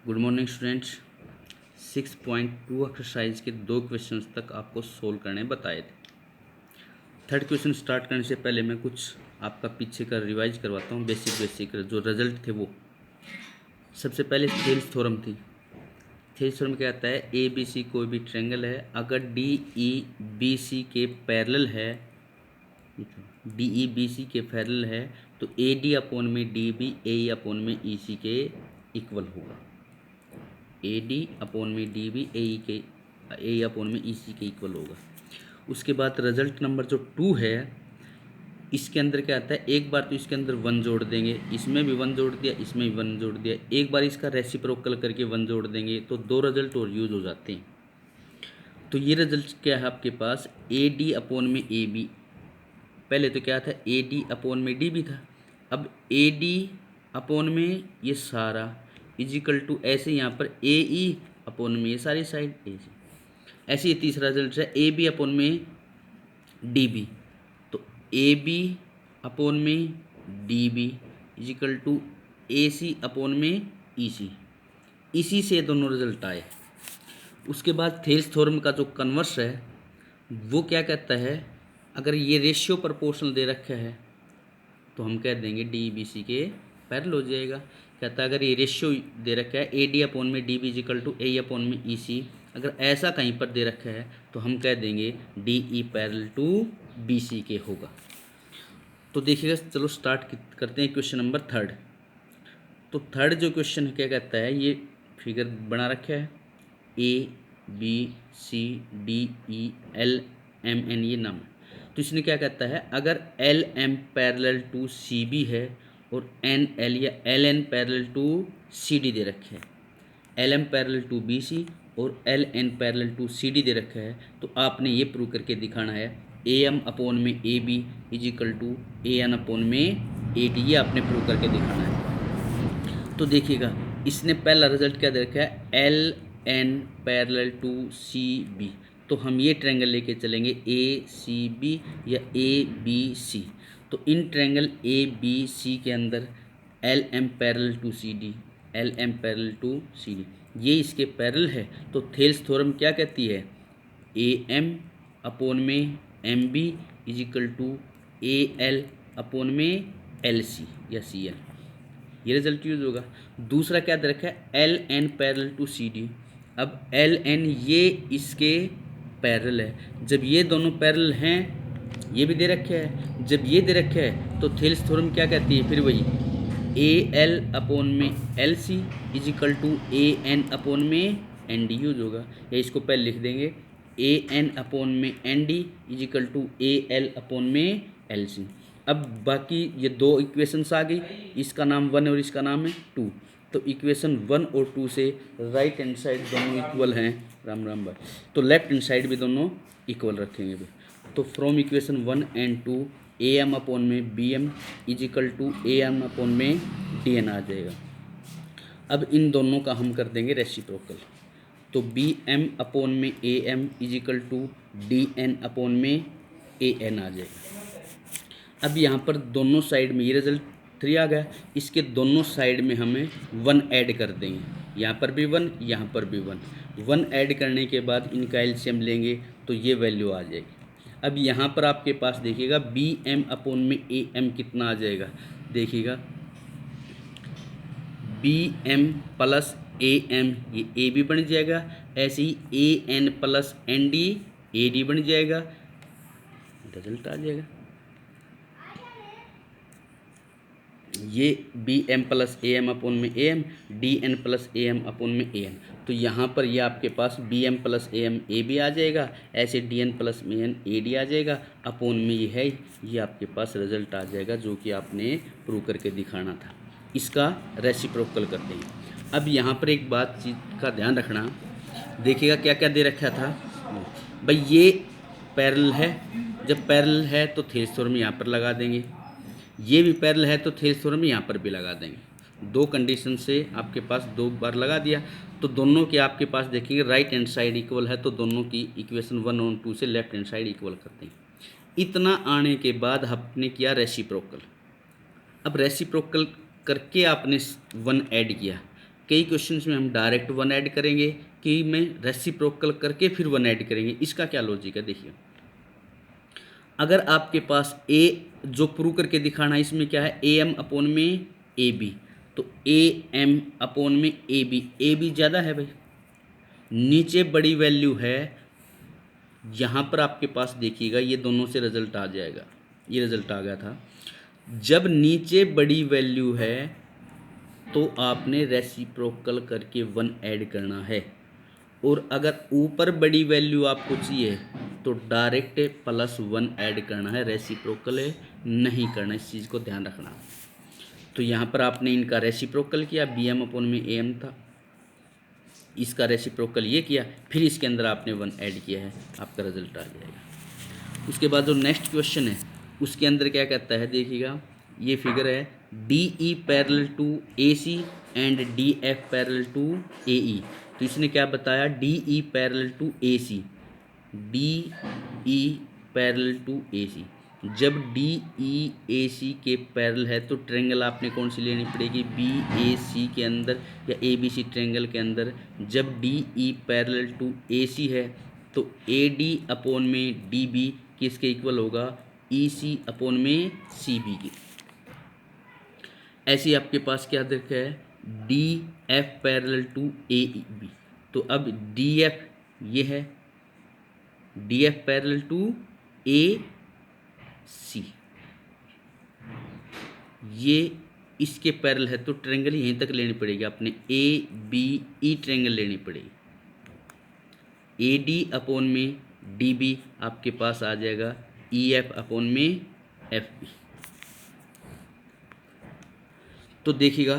Good morning students. 6.2 exercise के 2 questions तक आपको सोल्व करने बताए थे। थर्ड क्वेश्चन स्टार्ट करने से पहले मैं कुछ आपका पीछे का रिवाइज करवाता हूँ। बेसिक जो रिजल्ट थे वो सबसे पहले थेल्स थ्योरम थी। थेल्स थ्योरम क्या कहता है, ए बी सी कोई भी ट्रायंगल है, अगर डी ई बी सी के पैरेलल है, डी ई बी सी के पैरेलल है तो ए डी अपॉन में डी बी ए अपॉन में ई सी के इक्वल होगा। ए डी अपॉन में डी बी ए अपॉन में ई सी के इक्वल होगा। उसके बाद रिजल्ट नंबर जो 2 है, इसके अंदर क्या आता है, एक बार तो इसके अंदर 1 जोड़ देंगे, इसमें भी 1 जोड़ दिया, इसमें भी 1 जोड़ दिया, एक बार इसका रेसिप्रोकल करके 1 जोड़ देंगे तो 2 रिजल्ट और यूज हो जाते हैं। तो ये रिजल्ट क्या है आपके पास, ए डी अपॉन में ए बी, पहले तो क्या था ए डी अपॉन में डी बी था, अब ए डी अपॉन में ये सारा इजिकल टू ऐसे यहाँ पर ए ई अपॉन में ये सारी साइड ए सी, ऐसे ही तीसरा रिजल्ट है ए बी अपॉन में डी बी, तो ए बी अपॉन में D B equal to A C upon में ई सी, इसी से दोनों रिजल्ट आए। उसके बाद थेल्स थ्योरम का जो कन्वर्स है वो क्या कहता है, अगर ये रेशियो प्रोपोर्शनल दे रखा है तो हम कह देंगे डी बी सी के पैरेलल हो जाएगा। कहता है अगर ये रेशियो दे रखा है ए डी अपॉन में D B equal to A upon में ई सी, अगर ऐसा कहीं पर दे रखा है तो हम कह देंगे D E parallel to B C के होगा। तो देखिएगा, चलो स्टार्ट करते हैं क्वेश्चन नंबर 3। तो थर्ड जो क्वेश्चन क्या कहता है, ये फिगर बना रखा है A B C D E L M N, ये नाम है। तो इसने क्या कहता है, अगर L M parallel to C B है और एन एल या L N parallel to C D दे रखे है, L M parallel to B C और L N parallel to C D दे रखा है, तो आपने ये प्रूव करके दिखाना है ए एम अपॉन में A B equal to A N upon में ए डी, ये आपने प्रूव करके दिखाना है। तो देखिएगा, इसने पहला रिजल्ट क्या दे रखा है, L N parallel to C B, तो हम ये ट्रायंगल लेके चलेंगे ए सी बी या ए बी सी। तो in triangle A B C के अंदर L M parallel to C D, L M parallel to C D, ये इसके पैरेलल है। तो थेल्स थ्योरम क्या कहती है, ए एम अपॉन में M B equal to A L upon में एल सी या सी एल, ये रिजल्ट यूज होगा। दूसरा क्या दे रखा है, L N parallel to C D, अब एल एन ये इसके पैरेलल है, जब ये दोनों पैरेलल हैं, ये भी दे रखे है, जब ये दे रखे है तो थेल्स थ्योरम क्या कहती है, फिर वही ए एल अपॉन में L C equal to A N upon में एन डी यूज होगा। या इसको पहले लिख देंगे ए एन अपॉन में N D is equal to A L upon में एल सी। अब बाकी ये 2 इक्वेशंस आ गई, इसका नाम 1 और इसका नाम है 2। तो इक्वेशन 1 और 2 से राइट हैंड साइड दोनों इक्वल हैं, राम राम भाई, तो लेफ्ट हैंड साइड भी दोनों इक्वल रखेंगे भी। तो from equation 1 and 2 A M upon में B M is equal to A M upon में डी एन आ जाएगा। अब इन दोनों का हम कर देंगे रेसिप्रोकल, तो बी एम अपॉन में A M is equal to D N upon में ए एन आ जाएगा। अब यहाँ पर दोनों साइड में ये रिजल्ट 3 आ गया, इसके दोनों साइड में हमें 1 ऐड कर देंगे, यहाँ पर भी 1, यहाँ पर भी 1 ऐड करने के बाद इनका एलसीएम लेंगे तो ये वैल्यू आ जाएगी। अब यहाँ पर आपके पास देखिएगा बी एम अपॉन में ए एम कितना आ जाएगा, देखिएगा B M plus A M, ये ए बी बन जाएगा, ऐसे ही A N plus N D A D बन जाएगा, रिजल्ट आ जाएगा। ये B M plus A M upon में A M, D N plus A M upon में ए एन, तो यहाँ पर ये आपके पास B M plus A M A B आ जाएगा, ऐसे D N plus A N A D आ जाएगा, अपॉन में ये है, ये आपके पास रिजल्ट आ जाएगा जो कि आपने प्रूव करके दिखाना था। इसका रेसिप्रोकल करते हैं। अब यहाँ पर एक बात चीज़ का ध्यान रखना, देखिएगा क्या क्या दे रखा था भाई, ये पैरेलल है, जब पैरेलल है तो थेल्स थ्योरम यहाँ पर लगा देंगे, ये भी पैरेलल है तो थेल्स थ्योरम यहाँ पर भी लगा देंगे। 2 कंडीशन से आपके पास 2 बार लगा दिया, तो दोनों के आपके पास देखेंगे राइट हैंड साइड इक्वल है, तो दोनों की इक्वेशन 1 और 2 से लेफ्ट हैंड साइड इक्वल करते हैं। इतना आने के बाद आपने किया रेसिप्रोकल। अब रेसिप्रोकल करके आपने 1 ऐड किया, कई क्वेश्चंस में हम डायरेक्ट वन ऐड करेंगे, कई में रेसिप्रोकल करके फिर वन ऐड करेंगे। इसका क्या लॉजिक है देखिए, अगर आपके पास ए जो प्रूव करके दिखाना है, इसमें क्या है ए एम अपोन में ए बी, तो ए एम अपोन में ए बी ज़्यादा है भाई, नीचे बड़ी वैल्यू है, यहाँ पर आपके पास देखिएगा ये दोनों से रिजल्ट आ जाएगा, ये रिजल्ट आ गया था। जब नीचे बड़ी वैल्यू है तो आपने रेसिप्रोकल करके वन ऐड करना है, और अगर ऊपर बड़ी वैल्यू आपको चाहिए तो डायरेक्ट प्लस वन ऐड करना है, रेसिप्रोकल नहीं करना, इस चीज़ को ध्यान रखना। तो यहाँ पर आपने इनका रेसिप्रोकल किया, बी एम अपोन में ए एम था, इसका रेसिप्रोकल ये किया, फिर इसके अंदर आपने वन ऐड किया है, आपका रिजल्ट आ जाएगा। उसके बाद जो नेक्स्ट क्वेश्चन है उसके अंदर क्या कहता है देखिएगा, ये फिगर है D E parallel to A C and D F parallel to A E. तो इसने क्या बताया, D E parallel to A C, D E parallel to A C. जब डी ई ए सी के पैरेलल है तो ट्रायंगल आपने कौन सी लेनी पड़ेगी, बी ए सी के अंदर या ए बी सी ट्रायंगल के अंदर। जब D E parallel to A C है तो ए डी अपोन में डी बी किसके इक्वल होगा, ई सी अपोन में सी बी की। ऐसी आपके पास क्या देखा है, D F parallel to A B, तो अब डी एफ ये है, D F parallel to A C, ये इसके पैरेलल है, तो ट्रायंगल यहीं तक लेनी पड़ेगी आपने, ए बी ई ट्रायंगल लेनी पड़ेगी। ए डी अपोन में डी बी आपके पास आ जाएगा ई एफ अपोन में एफ बी। तो देखिएगा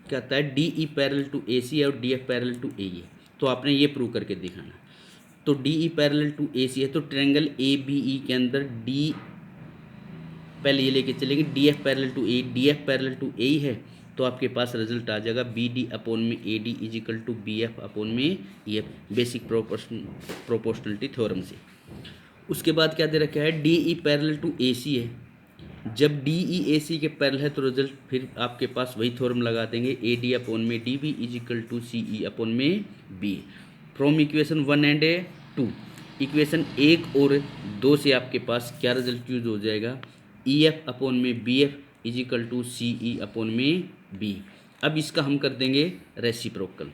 क्या आता है, D E parallel to A C है और D F parallel to A है, तो आपने ये प्रूव करके दिखाना। तो D E parallel to A C है तो ट्रायंगल ए बी ई के अंदर डी, पहले ये लेके चलेंगे D F parallel to A, D F parallel to A है, तो आपके पास रिजल्ट आ जाएगा बी डी अपोन में A D is equal to B F upon में E F, basic proportionality theorem से। उसके बाद क्या दे रखा है, D E parallel to A C है, जब डी ई ए सी के पैरेलल है तो रिजल्ट फिर आपके पास वही थ्योरम लगा देंगे, ए डी अपोन में D B is equal to C E upon में B, from equation 1 and 2। Equation 1 और 2 से आपके पास क्या रिजल्ट यूज हो जाएगा, ई एफ अपोन में B F is equal to C E upon में बी। अब इसका हम कर देंगे रेसिप्रोकल,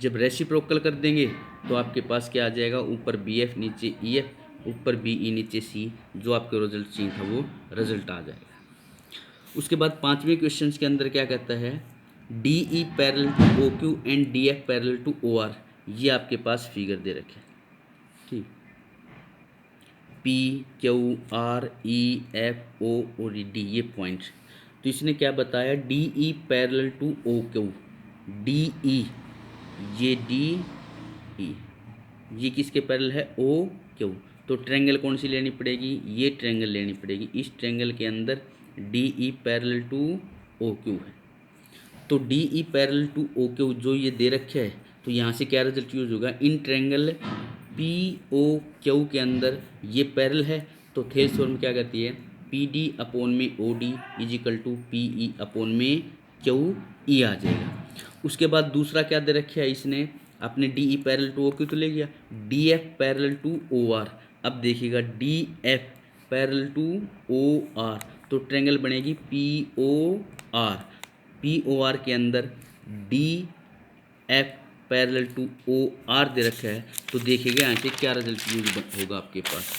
जब रेसिप्रोकल कर देंगे तो आपके पास क्या आ जाएगा, ऊपर बी एफ नीचे ई एफ, ऊपर बी ई नीचे सी, जो आपके रिजल्ट चाहिए था वो रिजल्ट आ जाएगा। उसके बाद 5वें क्वेश्चन के अंदर क्या कहता है, D E parallel to O Q and D F parallel to O R, ये आपके पास फिगर दे रखे हैं, ठीक, P Q R E F O और डी, ये पॉइंट्स। तो इसने क्या बताया, D E parallel to O Q, D E ये डी ई ये किसके पैरेलल है, ओ क्यू, तो ट्रायंगल कौन सी लेनी पड़ेगी, ये ट्रायंगल लेनी पड़ेगी। इस ट्रायंगल के अंदर D E parallel to O Q है, तो D E parallel to O Q जो ये दे रखे है, तो यहाँ से क्या रिजल्ट यूज होगा, in triangle P O Q के अंदर ये पैरेलल है, तो थेल्स थ्योरम क्या कहती है, पी डी अपोन में O D is equal to P E upon में क्यू ई आ जाएगा। उसके बाद दूसरा क्या दे रखे है इसने, आपने D E parallel to O Q तो ले गया, D F parallel to O R. अब देखिएगा D F parallel to O R, तो ट्रायंगल बनेगी P O R, P O R के अंदर D F parallel to O R दे रखा है, तो देखिएगा यहाँ से क्या रिजल्ट यूज होगा आपके पास।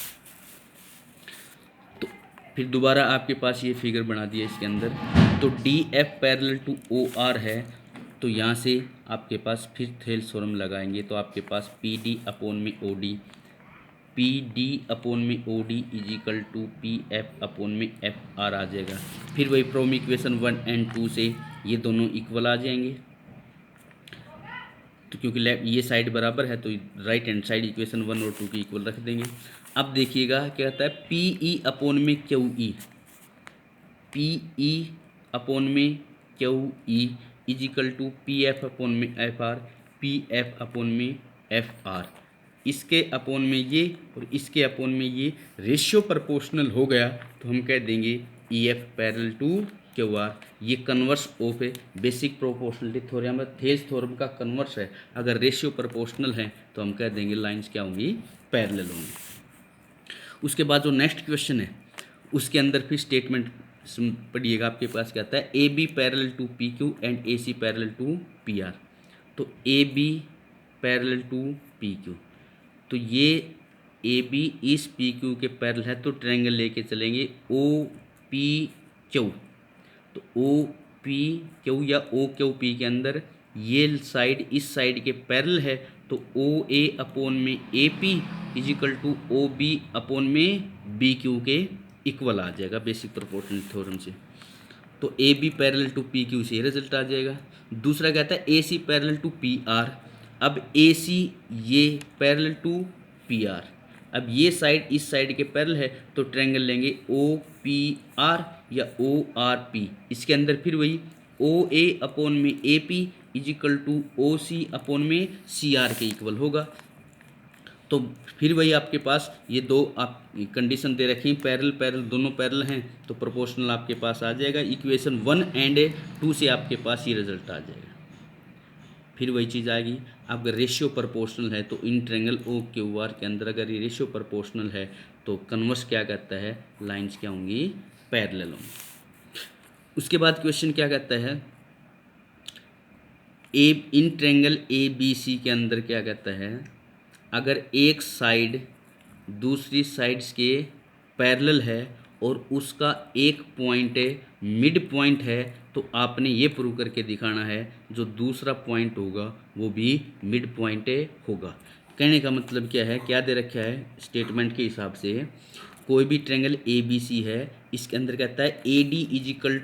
तो फिर दोबारा आपके पास ये फिगर बना दिया इसके अंदर, तो D F parallel to O R है, तो यहाँ से आपके पास फिर थेल्स थ्योरम लगाएंगे, तो आपके पास पी डी अपोन में O D, P D upon में O D is equal to P F upon में एफ आर आ जाएगा। फिर वही फ्रॉम इक्वेशन 1 एंड 2 से ये दोनों इक्वल आ जाएंगे, तो क्योंकि लेफ्ट ये साइड बराबर है तो राइट हैंड साइड इक्वेशन 1 और 2 की इक्वल रख देंगे। अब देखिएगा क्या कहता है, पी ई अपोन में Q E, P E upon में Q E is equal to P F upon में F R, P F upon में एफ आर, इसके अपोन में ये और इसके अपोन में ये रेशियो प्रोपोर्शनल हो गया, तो हम कह देंगे E F parallel to Q R, ये converse of a basic proportionality theorem है, थेल्स थ्योरम का कन्वर्स है। अगर रेशियो प्रोपोर्शनल है तो हम कह देंगे लाइंस क्या होंगी, पैरेलल होंगी। उसके बाद जो नेक्स्ट क्वेश्चन है उसके अंदर फिर स्टेटमेंट पढ़िएगा, आपके पास क्या आता है, A B parallel to P Q and A C parallel to P R. तो A B parallel to P Q, तो ये ए बी इस पी क्यू के पैरेलल है तो ट्रायंगल लेके चलेंगे ओ पी क्यू। तो ओ पी क्यू या ओ क्यू पी के अंदर ये साइड इस साइड के पैरेलल है तो ओ ए अपॉन में A P is equal to O B upon में बी क्यू के इक्वल आ जाएगा बेसिक प्रोपोर्शनल थ्योरम से। तो A B parallel to P Q से रिजल्ट आ जाएगा। दूसरा कहता है A C parallel to P R. अब ए सी ये पैरेलल टू पी आर, अब ये साइड इस साइड के पैरेलल है तो ट्रायंगल लेंगे ओ पी आर या ओ आर पी। इसके अंदर फिर वही ओ ए अपॉन में A P is equal to O C upon में सी आर के इक्वल होगा। तो फिर वही आपके पास ये दो आप कंडीशन दे रखी, पैरेलल पैरेलल दोनों पैरेलल हैं तो प्रोपोर्शनल आपके पास आ जाएगा। इक्वेशन 1 एंड 2 से आपके पास ये रिजल्ट आ जाएगा। फिर वही चीज़ आएगी, आपका रेशियो प्रोपोर्शनल है तो in triangle O Q R के अंदर अगर ये रेशियो प्रोपोर्शनल है तो कन्वर्स क्या कहता है, लाइंस क्या होंगी, पैरेलल होंगी। उसके बाद क्वेश्चन क्या कहता है, ए in triangle A B C के अंदर क्या कहता है, अगर एक साइड दूसरी साइड्स के पैरेलल है और उसका एक पॉइंट मिड पॉइंट है तो आपने ये प्रूव करके दिखाना है जो दूसरा पॉइंट होगा वो भी मिड पॉइंट होगा। कहने का मतलब क्या है, क्या दे रखा है स्टेटमेंट के हिसाब से, कोई भी ट्रायंगल ए बी सी है इसके अंदर कहता है A D is equal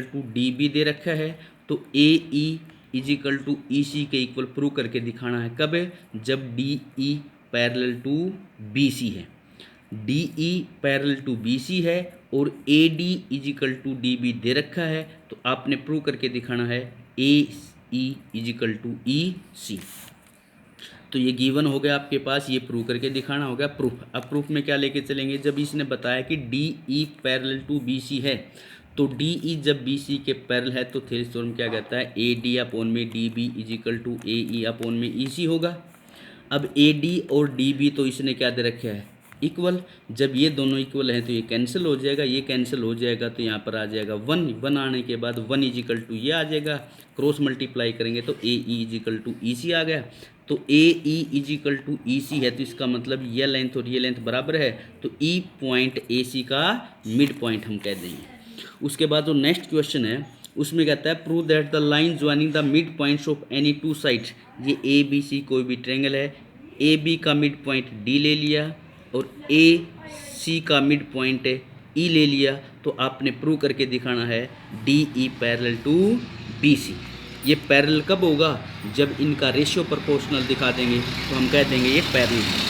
to D B दे रखा है तो ए ई इजिकल टू ई सी के इक्वल प्रूव करके दिखाना है। कब है, जब D E parallel to B C है, D E parallel to B C है और A D is equal to D B दे रखा है तो आपने प्रूव करके दिखाना है ए ई इजिकल टू ई सी। तो ये गिवन हो गया आपके पास, ये प्रूव करके दिखाना हो गया प्रूफ। अब प्रूफ में क्या लेके चलेंगे, जब इसने बताया कि D E parallel to B C है तो डी ई जब बी सी के पैरेलल है तो थेल्स थ्योरम क्या कहता है, ए डी अपॉन में D B equal to A E upon में ई सी होगा। अब ए डी और डी बी तो इसने क्या दे रखा है, इक्वल। जब ये दोनों इक्वल हैं तो ये कैंसिल हो जाएगा, ये कैंसिल हो जाएगा तो यहाँ पर आ जाएगा 1 आने के बाद 1 इजिकल टू ये आ जाएगा, क्रॉस मल्टीप्लाई करेंगे तो ए ई इजिकल टू ई सी आ गया। तो ए ई इजिकल टू ई सी है तो इसका मतलब ये लेंथ और ये लेंथ बराबर है तो ई पॉइंट ए सी का मिड पॉइंट हम कह देंगे। उसके बाद जो नेक्स्ट क्वेश्चन है उसमें कहता है prove that the line joining the mid points of any two sides. ये ए बी सी कोई भी ट्रायंगल है, ए बी का मिड पॉइंट डी ले लिया और ए सी का मिड पॉइंट ई ले लिया तो आपने प्रूव करके दिखाना है D E parallel to B C. ये पैरेलल कब होगा, जब इनका रेशियो प्रोपोर्शनल दिखा देंगे तो हम कह देंगे ये पैरेलल है।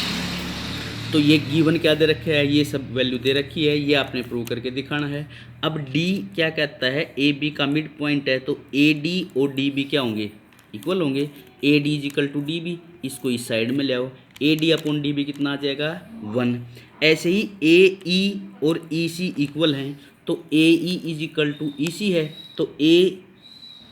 तो ये गिवन क्या दे रखा है, ये सब वैल्यू दे रखी है, ये आपने प्रूव करके दिखाना है। अब डी क्या कहता है, ए बी का मिड पॉइंट है तो ए डी और डी बी क्या होंगे, इक्वल होंगे। A D is equal to D B, इसको इस साइड में ले आओ, A D upon D B कितना आ जाएगा 1। ऐसे ही ए ई और ई सी इक्वल हैं तो ए ई इजिकल टू ई सी है तो ए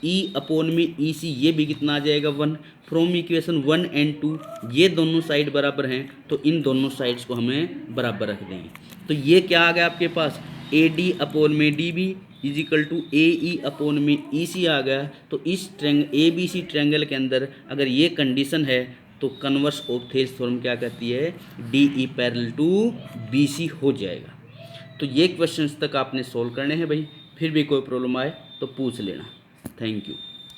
ई अपॉन में ई सी ये भी कितना आ जाएगा 1। फ्रॉम इक्वेशन 1 एंड 2 ये दोनों साइड बराबर हैं तो इन दोनों साइड्स को हमें बराबर रख देंगे। तो ये क्या आ गया आपके पास, ए डी अपॉन में D B equal to A E upon में ई सी आ गया। तो इस ए बी सी ट्रायंगल के अंदर अगर ये कंडीशन है तो कन्वर्स ऑफ थेल्स थ्योरम क्या कहती है, D E parallel to B C हो जाएगा। तो ये क्वेश्चंस तक आपने सोल्व करने हैं भाई, फिर भी कोई प्रॉब्लम आए तो पूछ लेना। Thank you.